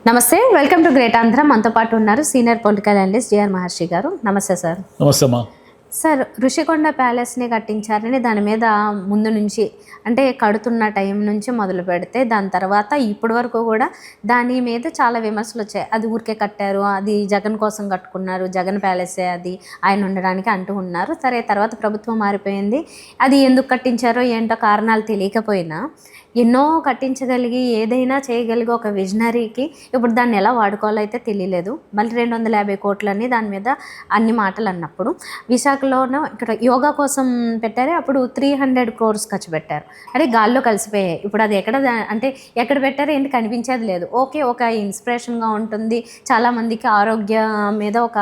నమస్తే, welcome to great Andhra. మనతో పాటు ఉన్నారు సీనియర్ పొలిటికల్ అనలిస్ట్ జిఆర్ మహర్షి గారు. నమస్తే సార్. నమస్తే అమ్మా. సార్, ఋషికొండ ప్యాలెస్ని కట్టించారని దాని మీద ముందు నుంచి అంటే కడుతున్న టైం నుంచి మొదలు పెడితే దాని తర్వాత ఇప్పటి వరకు కూడా దాని మీద చాలా విమర్శలు వచ్చాయి. అది ఊరికే కట్టారు, అది జగన్ కోసం కట్టుకున్నారు, జగన్ ప్యాలెసే అది, ఆయన ఉండడానికి అంటూ ఉన్నారు. సరే, తర్వాత ప్రభుత్వం మారిపోయింది. అది ఎందుకు కట్టించారో ఏంటో కారణాలు తెలియకపోయినా ఎన్నో కట్టించగలిగి ఏదైనా చేయగలిగి ఒక విజనరీకి ఇప్పుడు దాన్ని ఎలా వాడుకోవాలో అయితే తెలియలేదు. మళ్ళీ 250 కోట్లని దాని మీద అన్ని మాటలు అన్నప్పుడు విశాఖలోనూ ఇక్కడ యోగా కోసం పెట్టారు. అప్పుడు 300 crores ఖర్చు పెట్టారు. అంటే గాల్లో కలిసిపోయాయి. ఇప్పుడు అది అంటే ఎక్కడ పెట్టారో ఏంటి కనిపించేది లేదు. ఓకే, ఒక ఇన్స్పిరేషన్గా ఉంటుంది, చాలామందికి ఆరోగ్యం మీద ఒక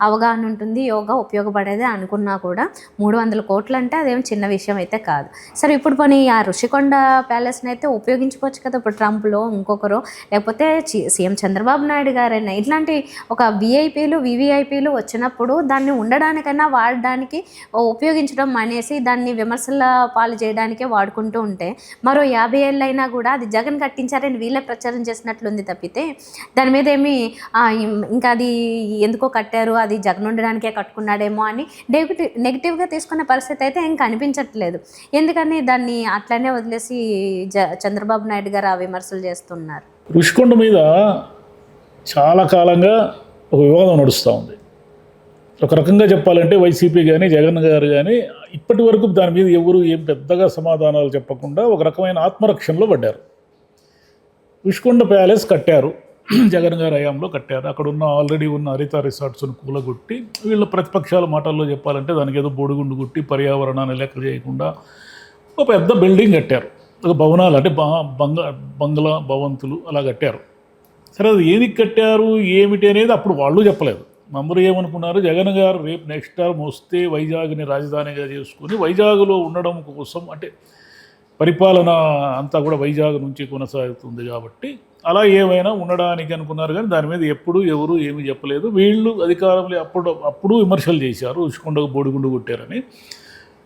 అవగాహన ఉంటుంది, యోగా ఉపయోగపడేది అనుకున్నా కూడా 300 కోట్లు అంటే అదేం చిన్న విషయం అయితే కాదు. సరే, ఇప్పుడు పోనీ ఆ ఋషికొండ ప్యాలెస్ అయితే ఉపయోగించుకోవచ్చు కదా. ఇప్పుడు ట్రంప్లో ఇంకొకరు, లేకపోతే సీఎం చంద్రబాబు నాయుడు గారైనా ఇట్లాంటి ఒక విఐపీలు వివిఐపీలు వచ్చినప్పుడు దాన్ని ఉండడానికైనా వాడడానికి ఉపయోగించడం మానేసి దాన్ని విమర్శల పాలు చేయడానికే వాడుకుంటూ ఉంటే మరో 50 ఏళ్ళైనా కూడా అది జగన్ కట్టించారని వీళ్ళే ప్రచారం చేసినట్లుంది తప్పితే దాని మీద ఏమి ఇంకా అది ఎందుకో కట్టారు, అది జగన్ ఉండడానికే కట్టుకున్నాడేమో అని నెగిటివ్గా తీసుకునే పరిస్థితి అయితే ఏం కనిపించట్లేదు. ఎందుకని దాన్ని అట్లనే వదిలేసి చంద్రబాబు నాయుడు గారు ఆ విమర్శలు చేస్తున్నారు? ఋషికొండ మీద చాలా కాలంగా ఒక వివాదం నడుస్తూ ఉంది. ఒక రకంగా చెప్పాలంటే వైసీపీ కానీ జగన్ గారు కానీ ఇప్పటి వరకు దాని మీద ఎవరు ఏం పెద్దగా సమాధానాలు చెప్పకుండా ఒక రకమైన ఆత్మరక్షణలో పడ్డారు. ఋషికొండ ప్యాలెస్ కట్టారు, జగన్ గారు హయాంలో కట్టారు. అక్కడ ఉన్న ఆల్రెడీ ఉన్న హరిత రిసార్ట్స్ను కూలగొట్టి వీళ్ళ ప్రతిపక్షాల మాటల్లో చెప్పాలంటే దానికి ఏదో బొడిగుండు కొట్టి పర్యావరణాన్ని లెక్క చేయకుండా ఒక పెద్ద బిల్డింగ్ కట్టారు. ఒక భవనాలు అంటే బంగ్లా భవంతులు అలా కట్టారు. సరే, అది ఏది కట్టారు ఏమిటి అనేది అప్పుడు వాళ్ళు చెప్పలేదు. అందరూ ఏమనుకున్నారు, జగన్ గారు రేపు నెక్స్ట్ టర్మ్ వస్తే వైజాగ్ని రాజధానిగా చేసుకుని వైజాగ్లో ఉండడం కోసం, అంటే పరిపాలన అంతా కూడా వైజాగ్ నుంచి కొనసాగుతుంది కాబట్టి అలా ఏమైనా ఉండడానికి అనుకున్నారు. కానీ దాని మీద ఎప్పుడు ఎవరు ఏమీ చెప్పలేదు. వీళ్ళు అధికారంలో అప్పుడు విమర్శలు చేశారు, ఋషికొండకు బోడిగుండు కొట్టారని.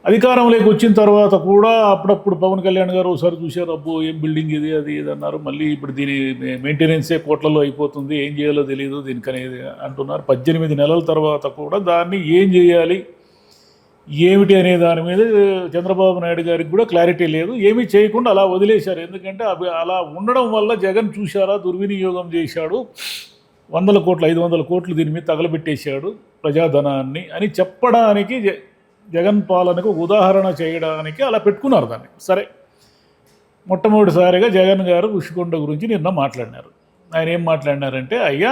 అధికారంలోకి వచ్చిన తర్వాత కూడా అప్పుడప్పుడు పవన్ కళ్యాణ్ గారు ఒకసారి చూశారు, అబ్బో ఏం బిల్డింగ్ ఇది అది ఇది అన్నారు. మళ్ళీ ఇప్పుడు దీని మెయింటెనెన్సే కోట్లలో అయిపోతుంది, ఏం చేయాలో తెలియదు దీనికి అనేది అంటున్నారు. 18 నెలల తర్వాత కూడా దాన్ని ఏం చేయాలి ఏమిటి అనే దాని మీద చంద్రబాబు నాయుడు గారికి కూడా క్లారిటీ లేదు. ఏమీ చేయకుండా అలా వదిలేశారు. ఎందుకంటే అలా ఉండడం వల్ల జగన్ చూశారా దుర్వినియోగం చేశాడు, 100 కోట్లు 500 కోట్లు దీని మీద తగలబెట్టేశాడు ప్రజాధనాన్ని అని చెప్పడానికి, జగన్ పాలనకు ఉదాహరణ చేయడానికి అలా పెట్టుకున్నారు దాన్ని. సరే, మొట్టమొదటిసారిగా జగన్ గారు ఋషికొండ గురించి నిన్న మాట్లాడినారు. ఆయన ఏం మాట్లాడినారంటే, అయ్యా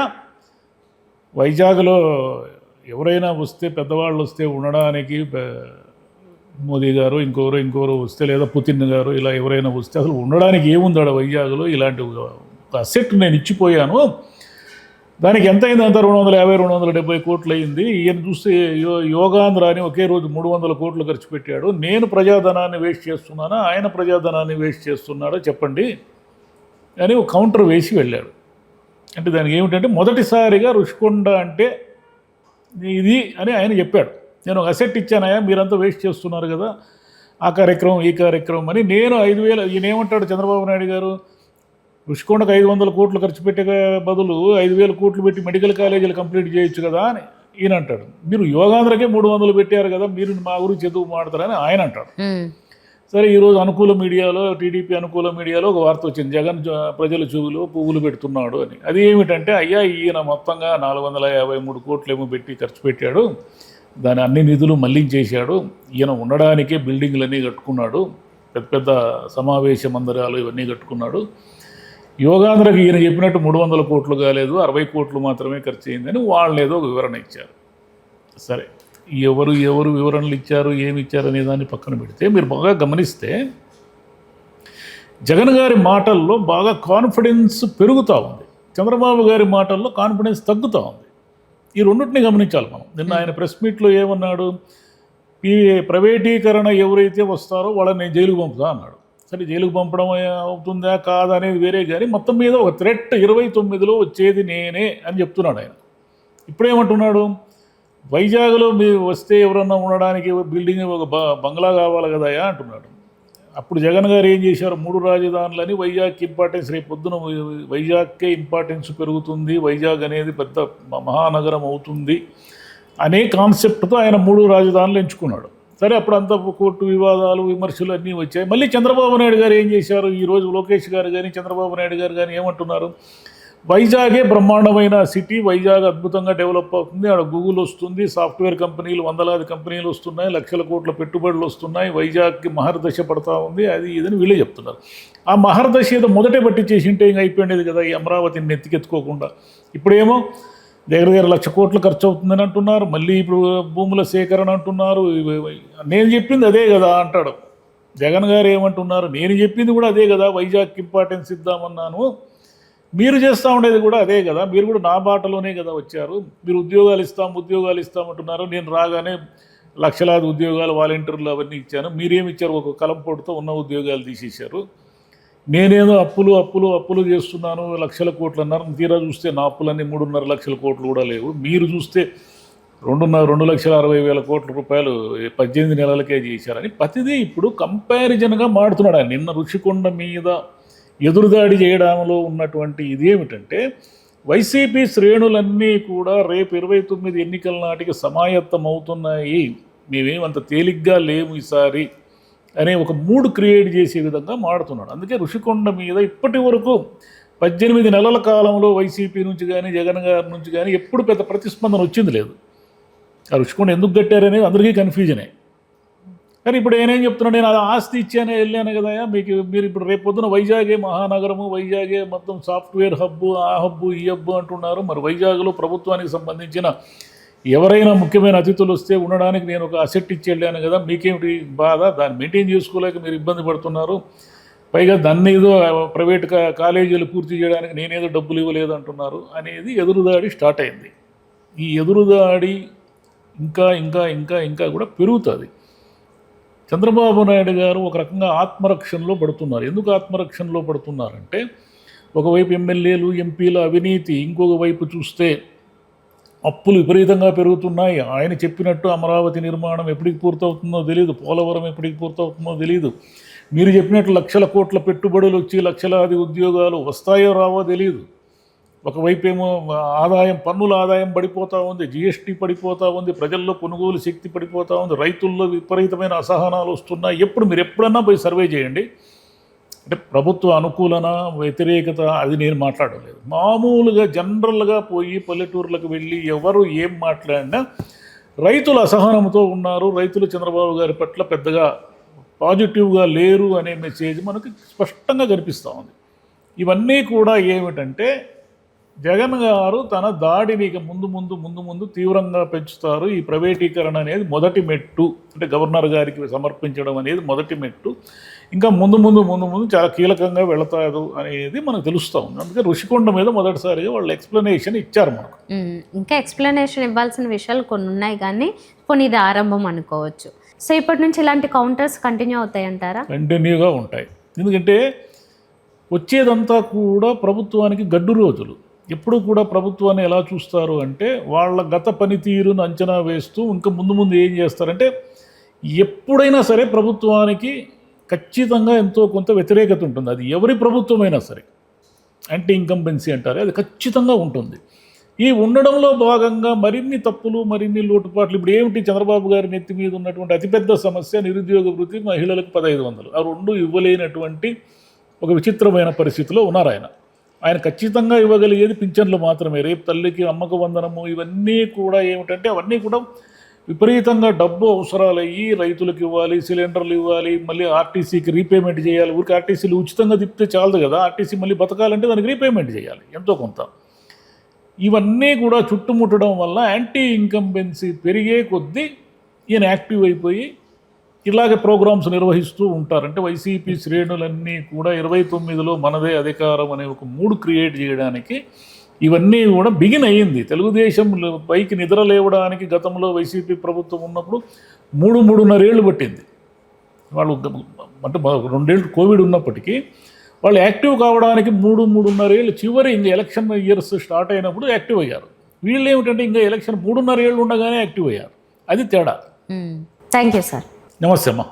వైజాగ్లో ఎవరైనా వస్తే, పెద్దవాళ్ళు వస్తే ఉండడానికి మోదీ గారు ఇంకోరు వస్తే, లేదా పుతిన్ గారు ఇలా ఎవరైనా వస్తే అసలు ఉండడానికి ఏముందాడ వైజాగ్లో, ఇలాంటి ఒక అసెట్ నేను ఇచ్చిపోయాను, దానికి ఎంత అయింది అంత 250-270 కోట్లు అయింది. ఈయన చూస్తే యోగాంధ్ర అని ఒకే రోజు 300 కోట్లు ఖర్చు పెట్టాడు. నేను ప్రజాధనాన్ని వేస్ట్ చేస్తున్నానా, ఆయన ప్రజాధనాన్ని వేస్ట్ చేస్తున్నాడో చెప్పండి అని ఒక కౌంటర్ వేసి వెళ్ళాడు. అంటే దానికి ఏమిటంటే మొదటిసారిగా ఋషికొండ అంటే ఇది అని ఆయన చెప్పాడు. నేను ఒక అసెట్ ఇచ్చానయా, మీరంతా వేస్ట్ చేస్తున్నారు కదా, ఆ కార్యక్రమం ఈ కార్యక్రమం అని. నేను 5,000, ఈయన ఏమంటాడు చంద్రబాబు నాయుడు గారు, ఋషికొండకు 500 కోట్లు ఖర్చు పెట్టే బదులు 5,000 కోట్లు పెట్టి మెడికల్ కాలేజీలు కంప్లీట్ చేయొచ్చు కదా అని ఈయన అంటాడు. మీరు యోగాంధ్రకే 300 పెట్టారు కదా, మీరు మా గురించి చదువు మాడతారని ఆయన అంటాడు. సరే, ఈరోజు అనుకూల మీడియాలో, టీడీపీ అనుకూల మీడియాలో ఒక వార్త వచ్చింది, జగన్ ప్రజల చెవులో పువ్వులు పెడుతున్నాడు అని. అది ఏమిటంటే, అయ్యా ఈయన మొత్తంగా 453 కోట్లు ఏమో పెట్టి ఖర్చు పెట్టాడు, దాని అన్ని నిధులు మళ్లించేశాడు, ఈయన ఉండడానికే బిల్డింగ్లన్నీ కట్టుకున్నాడు, పెద్ద పెద్ద సమావేశ మందిరాలు ఇవన్నీ కట్టుకున్నాడు, యోగాంధ్రకి ఈయన చెప్పినట్టు 300 కోట్లు కాలేదు, 60 కోట్లు మాత్రమే ఖర్చు అయిందని వాళ్ళు ఏదో వివరణ ఇచ్చారు. సరే, ఎవరు వివరణలు ఇచ్చారు ఏమి ఇచ్చారు అనే దాన్ని పక్కన పెడితే మీరు బాగా గమనిస్తే జగన్ గారి మాటల్లో బాగా కాన్ఫిడెన్స్ పెరుగుతూ ఉంది, చంద్రబాబు గారి మాటల్లో కాన్ఫిడెన్స్ తగ్గుతూ ఉంది. ఈ రెండింటిని గమనించాలి మనం. నిన్న ఆయన ప్రెస్ మీట్లో ఏమన్నాడు, ఈ ప్రైవేటీకరణ ఎవరైతే వస్తారో వాళ్ళని నేను జైలుకు పంపుతా అన్నాడు. సరే, జైలుకు పంపడం అవుతుందా కాదా అనేది వేరే, కానీ మొత్తం మీద ఒక థ్రెట్ 29లో వచ్చేది నేనే అని చెప్తున్నాడు ఆయన. ఇప్పుడేమంటున్నాడు, వైజాగ్లో మీరు వస్తే ఎవరన్నా ఉండడానికి బిల్డింగ్ ఒక బంగ్లా కావాలి కదయా అంటున్నాడు. అప్పుడు జగన్ గారు ఏం చేశారు, 3 రాజధానులని వైజాగ్కి ఇంపార్టెన్స్, రేపు పొద్దున వైజాగ్కే ఇంపార్టెన్స్ పెరుగుతుంది, వైజాగ్ అనేది పెద్ద మహానగరం అవుతుంది అనే కాన్సెప్ట్తో ఆయన 3 రాజధానులు ఎంచుకున్నాడు. సరే, అప్పుడు అంతా కోర్టు వివాదాలు విమర్శలు అన్నీ వచ్చాయి. మళ్ళీ చంద్రబాబు నాయుడు గారు ఏం చేశారు, ఈరోజు లోకేష్ గారు కానీ చంద్రబాబు నాయుడు గారు కానీ ఏమంటున్నారు, వైజాగే బ్రహ్మాండమైన సిటీ, వైజాగ్ అద్భుతంగా డెవలప్ అవుతుంది, ఆడ గూగుల్ వస్తుంది, సాఫ్ట్వేర్ కంపెనీలు వందలాది కంపెనీలు వస్తున్నాయి, లక్షల కోట్ల పెట్టుబడులు వస్తున్నాయి, వైజాగ్కి మహర్దశ పడతా ఉంది, అది ఇదని వీళ్ళే చెప్తున్నారు. ఆ మహర్దశ ఏదో మొదటే బట్టి చేసి ఉంటే ఇంకా అయిపోయింది కదా ఈ అమరావతిని నెత్తికెత్తుకోకుండా. ఇప్పుడేమో దగ్గర 1,00,000 కోట్లు ఖర్చు అవుతుందని అంటున్నారు, మళ్ళీ ఇప్పుడు భూముల సేకరణ అంటున్నారు. నేను చెప్పింది అదే కదా అంటాడు జగన్ గారు. ఏమంటున్నారు, నేను చెప్పింది కూడా అదే కదా, వైజాగ్కి ఇంపార్టెన్స్ ఇద్దామన్నాను, మీరు చేస్తూ ఉండేది కూడా అదే కదా, మీరు కూడా నా బాటలోనే కదా వచ్చారు, మీరు ఉద్యోగాలు ఇస్తామంటున్నారు, నేను రాగానే లక్షలాది ఉద్యోగాలు వాలంటీర్లు అవన్నీ ఇచ్చాను, మీరేమి ఇచ్చారు, ఒక కలంపోటుతో ఉన్న ఉద్యోగాలు తీసేశారు, నేనేదో అప్పులు చేస్తున్నాను, లక్షల కోట్లు అన్నారు, తీరా చూస్తే నా అప్పులన్నీ 3.5 లక్షల కోట్లు కూడా లేవు, మీరు చూస్తే 2,60,000 కోట్ల రూపాయలు 18 నెలలకే చేశారని ప్రతిదీ ఇప్పుడు కంపారిజన్గా మాడుతున్నాడు ఆయన. నిన్న రుషికొండ మీద ఎదురుదాడి చేయడంలో ఉన్నటువంటి ఇదేమిటంటే, వైసీపీ శ్రేణులన్నీ కూడా రేపు 29 ఎన్నికల నాటికి సమాయత్తం అవుతున్నాయి, మేమేమంత తేలిగ్గా లేము ఈసారి అనే ఒక మూడ్ క్రియేట్ చేసే విధంగా మాడుతున్నాడు. అందుకే రుషికొండ మీద ఇప్పటి వరకు 18 నెలల కాలంలో వైసీపీ నుంచి కానీ జగన్ గారి నుంచి కానీ ఎప్పుడు పెద్ద ప్రతిస్పందన వచ్చింది లేదు. ఆ రుషికొండ ఎందుకు కట్టారనేది అందరికీ కన్ఫ్యూజనే. కానీ ఇప్పుడు నేనేం చెప్తున్నాను, నేను అది ఆస్తి ఇచ్చానే వెళ్ళాను కదా, మీరు ఇప్పుడు రేపు పొద్దున వైజాగే మహానగరము, వైజాగే మొత్తం సాఫ్ట్వేర్ హబ్బు, ఆ హబ్బు ఈ హబ్బు అంటున్నారు. మరి వైజాగ్లో ప్రభుత్వానికి సంబంధించిన ఎవరైనా ముఖ్యమైన అతిథులు వస్తే ఉండడానికి నేను ఒక అసెట్ ఇచ్చి వెళ్ళాను కదా, మీకేమిటి బాధ, దాన్ని మెయింటైన్ చేసుకోలేక మీరు ఇబ్బంది పడుతున్నారు, పైగా దాన్ని ఏదో ప్రైవేట్ కాలేజీలు పూర్తి చేయడానికి నేనేదో డబ్బులు ఇవ్వలేదు అంటున్నారు అనేది ఎదురుదాడి స్టార్ట్ అయింది. ఈ ఎదురుదాడి ఇంకా ఇంకా ఇంకా ఇంకా కూడా పెరుగుతుంది. చంద్రబాబు నాయుడు గారు ఒక రకంగా ఆత్మరక్షణలో పడుతున్నారు. ఎందుకు ఆత్మరక్షణలో పడుతున్నారంటే, ఒకవైపు ఎమ్మెల్యేలు ఎంపీల అవినీతి, ఇంకొక వైపు చూస్తే అప్పులు విపరీతంగా పెరుగుతున్నాయి. ఆయన చెప్పినట్టు అమరావతి నిర్మాణం ఎప్పటికి పూర్తవుతుందో తెలియదు, పోలవరం ఎప్పటికి పూర్తవుతుందో తెలియదు, మీరు చెప్పినట్లు లక్షల కోట్ల పెట్టుబడులు వచ్చి లక్షలాది ఉద్యోగాలు వస్తాయో రావో తెలియదు. ఒకవైపు ఏమో పన్నుల ఆదాయం పడిపోతూ ఉంది, జిఎస్టీ పడిపోతూ ఉంది, ప్రజల్లో కొనుగోలు శక్తి పడిపోతూ ఉంది, రైతుల్లో విపరీతమైన అసహనాలు వస్తున్నాయి. మీరు ఎప్పుడన్నా పోయి సర్వే చేయండి, అంటే ప్రభుత్వ అనుకూలన వ్యతిరేకత అది నేను మాట్లాడలేదు, మామూలుగా జనరల్గా పోయి పల్లెటూర్లకు వెళ్ళి ఎవరు ఏం మాట్లాడినా రైతులు అసహనంతో ఉన్నారు, రైతులు చంద్రబాబు గారి పట్ల పెద్దగా పాజిటివ్గా లేరు అనే మెసేజ్ మనకు స్పష్టంగా కనిపిస్తూ ఉంది. ఇవన్నీ కూడా ఏమిటంటే, జగన్ గారు తన దాడిని ఇక ముందు తీవ్రంగా పెంచుతారు. ఈ ప్రైవేటీకరణ అనేది మొదటి మెట్టు, అంటే గవర్నర్ గారికి సమర్పించడం అనేది మొదటి మెట్టు, ఇంకా ముందు చాలా కీలకంగా వెళతారు అనేది మనకు తెలుస్తూ ఉంది. అందుకే రుషికొండ మీద మొదటిసారిగా వాళ్ళు ఎక్స్ప్లెనేషన్ ఇచ్చారు మనకు. ఇంకా ఎక్స్ప్లెనేషన్ ఇవ్వాల్సిన విషయాలు కొన్ని ఉన్నాయి, కానీ కొన్ని ఇది ఆరంభం అనుకోవచ్చు. సో ఇప్పటి నుంచి ఇలాంటి కౌంటర్స్ కంటిన్యూ అవుతాయి అంటారా? కంటిన్యూగా ఉంటాయి. ఎందుకంటే వచ్చేదంతా కూడా ప్రభుత్వానికి గడ్డు రోజులు. ఎప్పుడు కూడా ప్రభుత్వాన్ని ఎలా చూస్తారు అంటే, వాళ్ళ గత పనితీరును అంచనా వేస్తూ ఇంకా ముందు ఏం చేస్తారంటే, ఎప్పుడైనా సరే ప్రభుత్వానికి ఖచ్చితంగా ఎంతో కొంత వ్యతిరేకత ఉంటుంది. అది ఎవరి ప్రభుత్వమైనా సరే, యాంటీ ఇన్కంబెన్సీ అంటారు, అది ఖచ్చితంగా ఉంటుంది. ఈ ఉండడంలో భాగంగా మరిన్ని తప్పులు, మరిన్ని లోటుపాట్లు. ఇప్పుడు ఏమిటి, చంద్రబాబు గారి నెత్తి మీద ఉన్నటువంటి అతిపెద్ద సమస్య నిరుద్యోగ వృత్తి, మహిళలకు 1500, ఆ రెండు ఇవ్వలేనటువంటి ఒక విచిత్రమైన పరిస్థితిలో ఉన్నారు ఆయన ఖచ్చితంగా ఇవ్వగలిగేది పింఛన్లు మాత్రమే. రేపు తల్లికి అమ్మక వందనము, ఇవన్నీ కూడా ఏమిటంటే, అవన్నీ కూడా విపరీతంగా డబ్బు అవసరాలయ్యి రైతులకు ఇవ్వాలి, సిలిండర్లు ఇవ్వాలి, మళ్ళీ ఆర్టీసీకి రీపేమెంట్ చేయాలి. ఊరికి ఆర్టీసీలు ఉచితంగా తిప్పితే చాలదు కదా, ఆర్టీసీ మళ్ళీ బతకాలంటే దానికి రీపేమెంట్ చేయాలి ఎంతో కొంత. ఇవన్నీ కూడా చుట్టుముట్టడం వల్ల యాంటీ ఇన్కంబెన్సీ పెరిగే కొద్దీ ఈయన యాక్టివ్ అయిపోయి ఇలాగే ప్రోగ్రామ్స్ నిర్వహిస్తూ ఉంటారు. అంటే వైసీపీ శ్రేణులన్నీ కూడా 29లో మనదే అధికారం అనే ఒక మూడ్ క్రియేట్ చేయడానికి ఇవన్నీ కూడా బిగిన్ అయ్యింది. తెలుగుదేశం పైకి నిద్ర లేవడానికి గతంలో వైసీపీ ప్రభుత్వం ఉన్నప్పుడు 3.5 ఏళ్ళు పట్టింది. వాళ్ళు అంటే 2 ఏళ్ళు కోవిడ్ ఉన్నప్పటికీ వాళ్ళు యాక్టివ్ కావడానికి 3.5 ఏళ్ళు, చివరి ఇంకా ఎలక్షన్ ఇయర్స్ స్టార్ట్ అయినప్పుడు యాక్టివ్ అయ్యారు. వీళ్ళు ఏమిటంటే ఇంకా ఎలక్షన్ 3.5 ఏళ్ళు ఉండగానే యాక్టివ్ అయ్యారు. అది తేడా. Thank you sir. నమస్తే అమ్మా.